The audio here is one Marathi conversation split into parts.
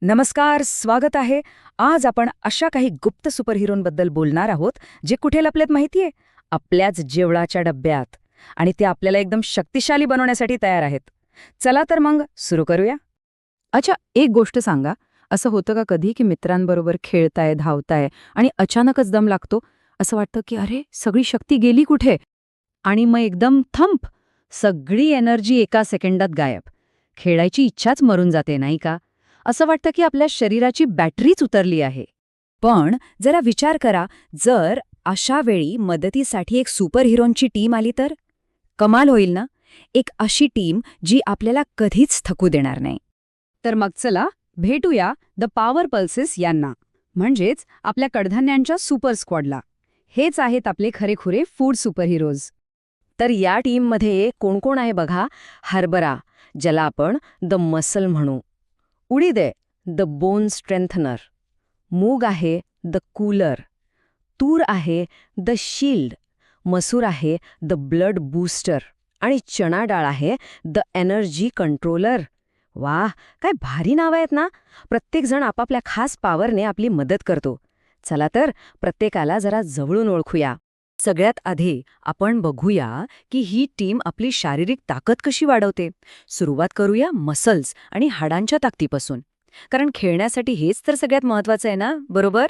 नमस्कार, स्वागत आहे. आज आपण अशा काही गुप्त सुपरहिरोंबद्दल बोलणार आहोत, जे कुठे लपलेत माहितीये? आपल्याच जेवणाच्या डब्यात. आणि ते आपल्याला एकदम शक्तिशाली बनवण्यासाठी तयार आहेत. चला तर मग सुरू करूया. अच्छा, एक गोष्ट सांगा. असं होतं का कधी की मित्रांबरोबर खेळताय, धावताय आणि अचानकच दम लागतो? असं वाटतं की अरे, सगळी शक्ती गेली कुठे? आणि मग एकदम थंप, सगळी एनर्जी एका सेकंदात गायब. खेळायची इच्छाच मरून जाते, नाही का? असं वाटतं की आपल्या शरीराची बॅटरीच उतरली आहे. पण जरा विचार करा, जर अशा वेळी मदतीसाठी एक सुपरहिरोंची टीम आली तर? कमाल होईल ना? एक अशी टीम जी आपल्याला कधीच थकू देणार नाही. तर मग चला भेटूया द पॉवर पल्सेस यांना, म्हणजेच आपल्या कडधान्यांच्या सुपर स्क्वॉडला. हेच आहेत आपले खरेखुरे फूड सुपरहिरोज. तर या टीममध्ये कोण कोण आहे बघा. हरभरा, ज्याला आपण द मसल म्हणू. उडीद आहे, द बोन स्ट्रेंथनर. मूग आहे, द कूलर. तूर आहे, द शील्ड. मसूर आहे, द ब्लड बूस्टर. आणि चणा डाळ आहे, द एनर्जी कंट्रोलर. वाह, काय भारी नावं आहेत ना. प्रत्येकजण आपापल्या खास पॉवरने आपली मदत करतो. चला तर प्रत्येकाला जरा जवळून ओळखूया. सगळ्यात आधी आपण बघूया की ही टीम आपली शारीरिक ताकद कशी वाढवते. सुरुवात करूया मसल्स आणि हाडांच्या ताकदीपासून, कारण खेळण्यासाठी हेच तर सगळ्यात महत्वाचं आहे ना, बरोबर?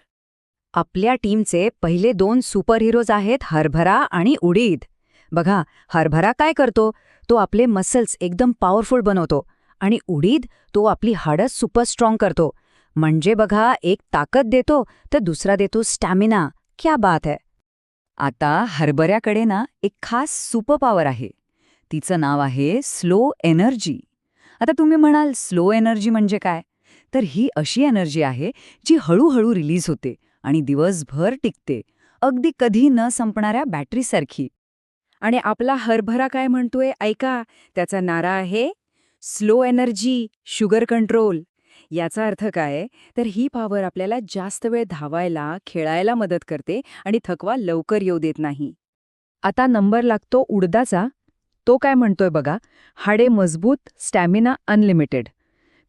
आपल्या टीमचे पहिले दोन सुपरहिरोज आहेत हरभरा आणि उडीद. बघा, हरभरा काय करतो? तो आपले मसल्स एकदम पॉवरफुल बनवतो. आणि उडीद तो आपली हाडं सुपर स्ट्रॉंग करतो. म्हणजे बघा, एक ताकद देतो तर दुसरा देतो स्टॅमिना. क्या बात है. आता हरभऱ्याकडे ना एक खास सुपर पॉवर आहे. तिचं नाव आहे स्लो एनर्जी. आता तुम्ही म्हणाल, स्लो एनर्जी म्हणजे काय? तर ही अशी एनर्जी आहे जी हळूहळू रिलीज होते आणि दिवसभर टिकते, अगदी कधी न संपणाऱ्या बॅटरीसारखी. आणि आपला हरभरा काय म्हणतोय ऐका, त्याचा नारा आहे स्लो एनर्जी, शुगर कंट्रोल. याचा अर्थ काय? तर ही पॉवर आपल्याला जास्त वेळ धावायला, खेळायला मदत करते आणि थकवा लवकर येऊ देत नाही. आता नंबर लागतो उडदाचा. तो काय म्हणतोय बघा, हाडे मजबूत, स्टॅमिना अनलिमिटेड.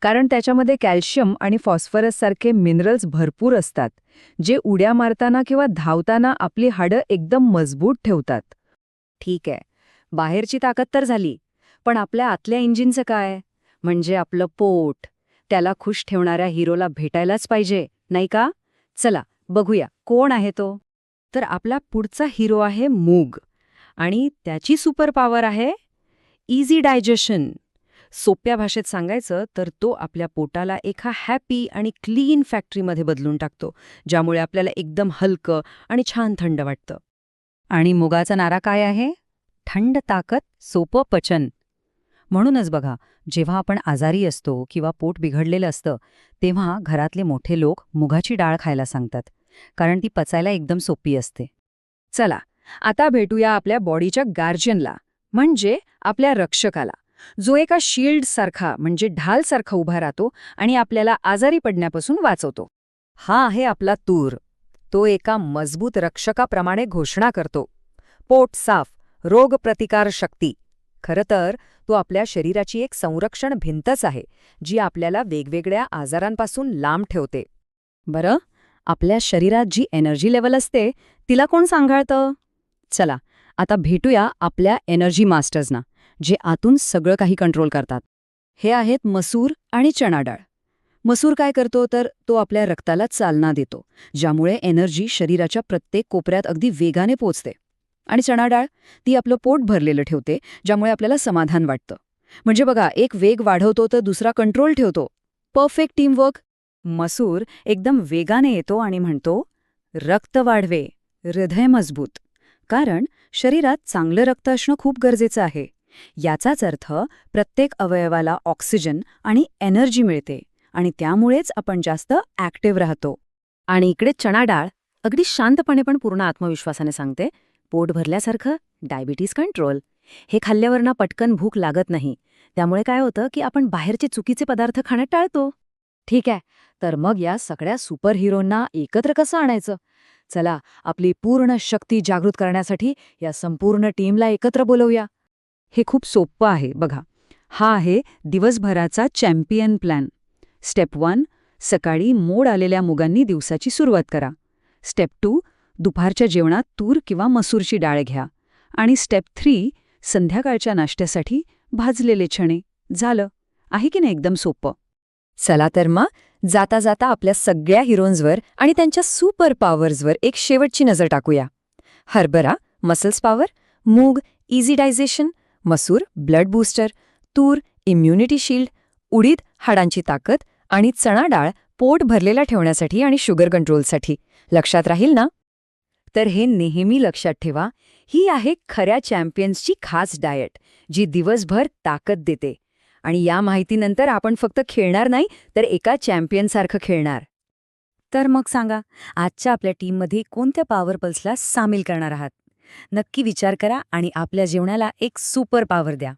कारण त्याच्यामध्ये कॅल्शियम आणि फॉस्फरस सारखे मिनरल्स भरपूर असतात, जे उड्या मारताना किंवा धावताना आपली हाडं एकदम मजबूत ठेवतात. ठीक आहे, बाहेरची ताकद तर झाली, पण आपल्या आतल्या इंजिनचं काय? म्हणजे आपलं पोट. त्याला खुश ठेवणाऱ्या हिरोला भेटायलाच पाहिजे, नाही का? चला बघूया कोण आहे तो. तर आपला पुढचा हिरो आहे मूग. आणि त्याची सुपर पॉवर आहे इझी डायजेशन. सोप्या भाषेत सांगायचं तर तो आपल्या पोटाला एका हॅपी आणि क्लीन फॅक्टरीमध्ये बदलून टाकतो, ज्यामुळे आपल्याला एकदम हलकं आणि छान थंड वाटतं. आणि मुगाचा नारा काय आहे? थंड ताकद, सोपं पचन. म्हणूनच बघा, जेव्हा आपण आजारी असतो किंवा पोट बिघडलेलं असतं, तेव्हा घरातले मोठे लोक मुगाची डाळ खायला सांगतात, कारण ती पचायला एकदम सोपी असते. चला, आता भेटूया आपल्या बॉडीच्या गार्जियनला, म्हणजे आपल्या रक्षकाला, जो एका शील्डसारखा म्हणजे ढालसारखा उभा राहतो आणि आपल्याला आजारी पडण्यापासून वाचवतो. हा आहे आपला तूर. तो एका मजबूत रक्षकाप्रमाणे घोषणा करतो, पोट साफ, रोगप्रतिकार शक्ती. खरं तर तो आपल्या शरीराची एक संरक्षण भिंतच आहे, जी आपल्याला वेगवेगळ्या आजारांपासून लांब ठेवते. बरं, आपल्या शरीरात जी एनर्जी लेवल असते, तिला कोण सांभाळतं? चला, आता भेटूया आपल्या एनर्जी मास्टर्सना, जे आतून सगळं काही कंट्रोल करतात. हे आहेत मसूर आणि चणा डाळ. मसूर काय करतो तर तो आपल्या रक्ताला चालना देतो, ज्यामुळे एनर्जी शरीराच्या प्रत्येक कोपऱ्यात अगदी वेगाने पोचते. आणि चणा डाळ, ती आपलं पोट भरलेलं ठेवते, ज्यामुळे आपल्याला समाधान वाटतं. म्हणजे बघा, एक वेग वाढवतो तर दुसरा कंट्रोल ठेवतो. Perfect teamwork. मसूर एकदम वेगाने येतो आणि म्हणतो, रक्त वाढवे, हृदय मजबूत. कारण शरीरात चांगलं रक्त असणं खूप गरजेचं आहे. याचाच अर्थ प्रत्येक अवयवाला ऑक्सिजन आणि एनर्जी मिळते, आणि त्यामुळेच आपण जास्त ॲक्टिव्ह राहतो. आणि इकडे चणा डाळ अगदी शांतपणे पण पूर्ण आत्मविश्वासाने सांगते, पोट भरल्यासारखं, डायबिटीज कंट्रोल. हे खाल्ल्यावर पटकन भूक लागत नाही. त्यामुळे काय होतं की आपण बाहेरचे चुकीचे पदार्थ खाणं टाळतो. ठीक आहे, तर मग या सगळ्या सुपरहिरोंना एकत्र कसं आणायचं? चला, आपली पूर्ण शक्ती जागृत करण्यासाठी या संपूर्ण टीमला एकत्र बोलवूया. हे खूप सोपं आहे बघा. हा आहे दिवसभराचा चॅम्पियन प्लॅन. स्टेप 1, सकाळी मोड आलेल्या मुगांनी दिवसाची सुरुवात करा. स्टेप 2, दुपारच्या जेवणात तूर किंवा मसूरची डाळ घ्या. आणि स्टेप 3, संध्याकाळच्या नाश्त्यासाठी भाजलेले चणे. झालं. आहे की नाही एकदम सोपं? चला तर मग जाता जाता आपल्या सगळ्या हिरोन्सवर आणि त्यांच्या सुपर पॉवर्सवर एक शेवटची नजर टाकूया. हरभरा मसल्स पॉवर, मूग इझी डायजेशन, मसूर ब्लड बूस्टर, तूर इम्युनिटी शील्ड, उडीद हाडांची ताकद आणि चणा डाळ पोट भरलेला ठेवण्यासाठी आणि शुगर कंट्रोलसाठी. लक्षात राहील ना? तर हे नेहमी लक्षात ठेवा, ही आहे खऱ्या चॅम्पियन्सची खास डाएट, जी दिवसभर ताकद देते. आणि या माहितीनंतर आपण फक्त खेळणार नाही, तर एका चॅम्पियनसारखं खेळणार. तर मग सांगा, आजच्या आपल्या टीममध्ये कोणत्या पॉवर पल्सला सामील करणार आहात? नक्की विचार करा आणि आपल्या जेवणाला एक सुपर पॉवर द्या.